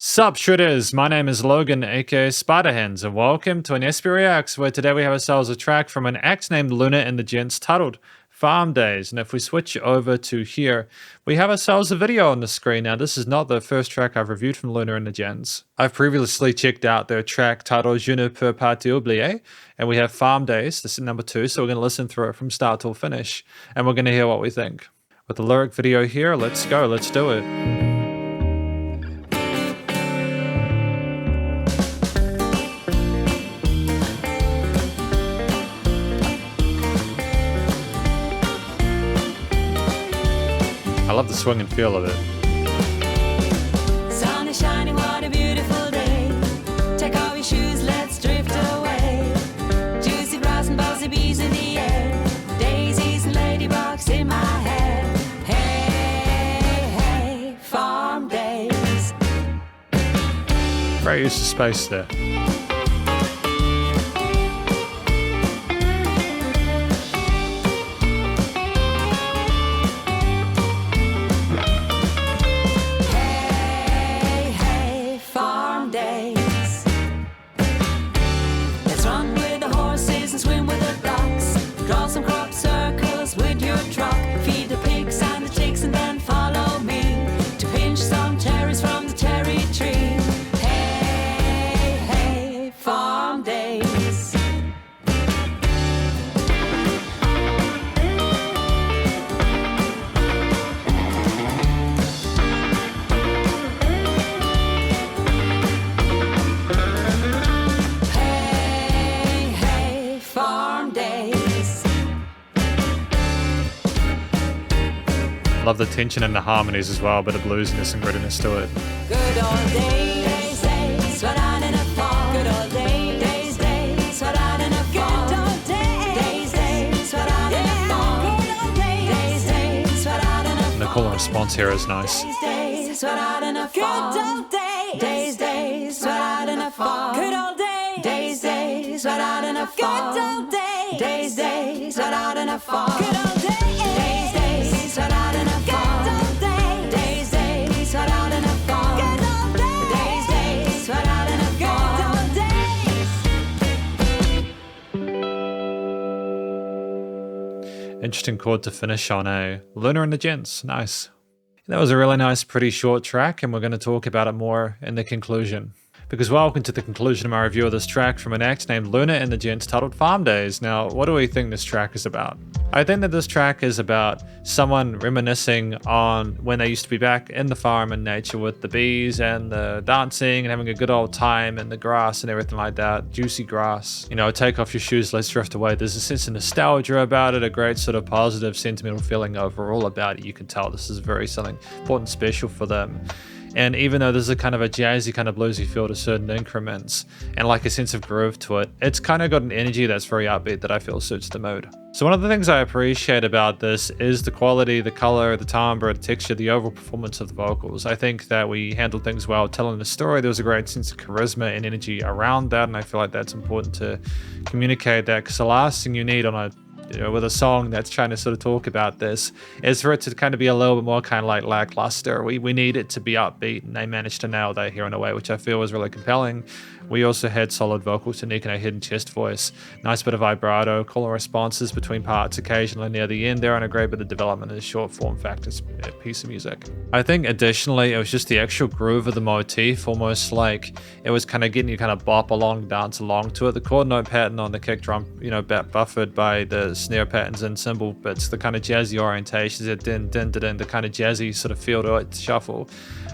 Sup Shredders, my name is Logan aka Spiderhands and welcome to an SP Reacts where today we have ourselves a track from an act named LUNA The Gents titled Farm Days. And if we switch over to here, we have ourselves a video on the screen. Now this is not the first track I've reviewed from LUNA The Gents. I've previously checked out their track titled Je ne peux pas t'oublier, and we have Farm Days, this is number 2, so we're going to listen through it from start till finish and we're going to hear what we think. With the lyric video here, let's go, let's do it. I love the swing and feel of it. Sun is shining, what a beautiful day. Take off your shoes, let's drift away. Juicy grass and buzzy bees in the air. Daisies and ladybugs in my hair. Hey, hey, farm days. Great use of space there. Love the tension and the harmonies as well, a bit of bluesiness and grittiness to it. Good old days, days, what I in a fall. Good old days, days, what I in a fall. Good old days, what I in a fall. Good old days, what I in a fall. And the call and response here is nice. Days, what I in a fall. Good old days, what I in a fall. Good old days, what I in a fall. Good old days, what I in a fall. Good old days, what I in a fall. Interesting chord to finish on, eh? LUNA The Gents, nice. That was a really nice, pretty short track, and we're going to talk about it more in the conclusion. Because welcome to the conclusion of my review of this track from an act named LUNA The Gents titled Farm Days. Now, what do we think this track is about? I think that this track is about someone reminiscing on when they used to be back in the farm and nature with the bees and the dancing and having a good old time in the grass and everything like that. Juicy grass. You know, take off your shoes, let's drift away. There's a sense of nostalgia about it, a great sort of positive, sentimental feeling overall about it. You can tell this is very something important, special for them. And even though there's a kind of a jazzy, kind of bluesy feel to certain increments and like a sense of groove to it, it's kind of got an energy that's very upbeat that I feel suits the mood. So one of the things I appreciate about this is the quality, the color, the timbre, the texture, the overall performance of the vocals. I think that we handled things well telling the story. There was a great sense of charisma and energy around that, and I feel like that's important to communicate that, because the last thing you need on a with a song that's trying to sort of talk about this is for it to kind of be a little bit more kind of like lackluster. We need it to be upbeat, and they managed to nail that here in a way which I feel was really compelling. We also had solid vocal technique and a hidden chest voice, nice bit of vibrato, call and responses between parts occasionally near the end there, and a great bit of development in a short form factor piece of music. I think additionally it was just the actual groove of the motif, almost like it was kind of getting you kind of bop along, dance along to it. The chord note pattern on the kick drum, you know, buffered by the snare patterns and cymbal bits, the kind of jazzy orientations, the din din din, the kind of jazzy sort of feel to it, shuffle.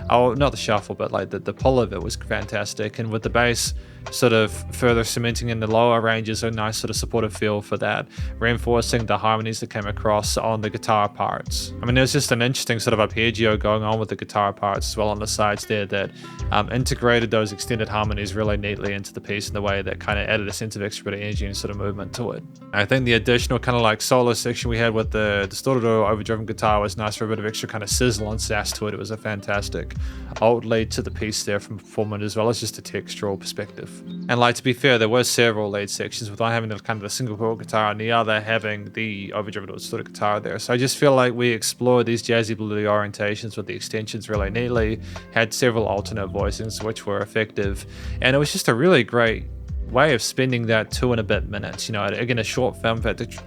Oh, not the shuffle, but like the pull of it was fantastic, and with the bass sort of further cementing in the lower ranges, a nice sort of supportive feel for that, reinforcing the harmonies that came across on the guitar parts. I mean, there's just an interesting sort of arpeggio going on with the guitar parts as well on the sides there that integrated those extended harmonies really neatly into the piece in the way that kind of added a sense of extra bit of energy and sort of movement to it. I think the additional kind of like solo section we had with the distorted or overdriven guitar was nice for a bit of extra kind of sizzle and sass to it. It was a fantastic alt lead to the piece there from performance as well as just a textural perspective. groove. And like, to be fair, there were several lead sections with one having the kind of the single coil guitar and the other having the overdriven or distorted guitar there. So I just feel like we explored these jazzy bluesy orientations with the extensions really neatly, had several alternate voicings which were effective, and it was just a really great way of spending that 2 and a bit minutes. You know, again, a short film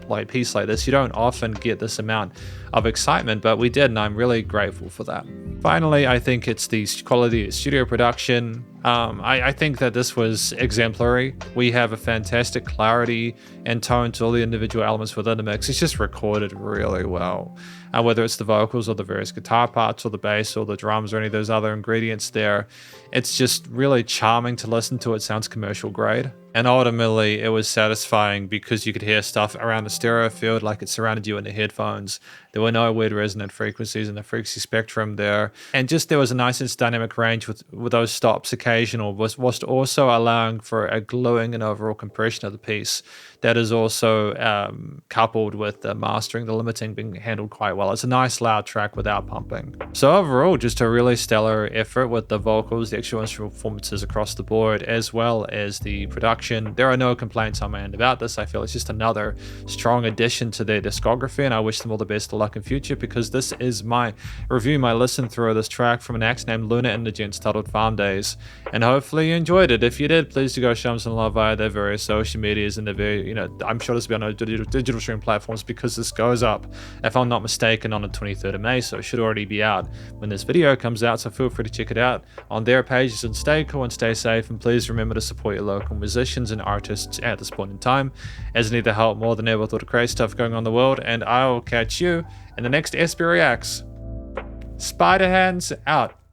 like piece like this, you don't often get this amount of excitement, but we did, and I'm really grateful for that. Finally, I think it's the quality of studio production. I think that this was exemplary. We have a fantastic clarity and tone to all the individual elements within the mix. It's just recorded really well. Whether it's the vocals or the various guitar parts or the bass or the drums or any of those other ingredients there, it's just really charming to listen to. It sounds commercial grade. And ultimately, it was satisfying because you could hear stuff around the stereo field like it surrounded you in the headphones. There were no weird resonant frequencies in the frequency spectrum there. And just there was a nice dynamic range with those stops occasional, whilst also allowing for a gluing and overall compression of the piece that is also coupled with the mastering, the limiting being handled quite well. It's a nice loud track without pumping. So overall, just a really stellar effort with the vocals, the actual instrumental performances across the board, as well as the production. There are no complaints on my end about this. I feel it's just another strong addition to their discography, and I wish them all the best of luck in future, because this is my review, my listen through of this track from an act named LUNA The Gents titled Farm Days. And hopefully you enjoyed it. If you did, please do go show them some love via their various social medias and their very, I'm sure this will be on digital stream platforms, because this goes up, if I'm not mistaken, on the 23rd of May, so it should already be out when this video comes out, so feel free to check it out on their pages. And stay cool and stay safe, and please remember to support your local musicians and artists at this point in time, as they need the help more than ever with all the crazy stuff going on in the world. And I will catch you in the next SB Reacts. Spiderhands out.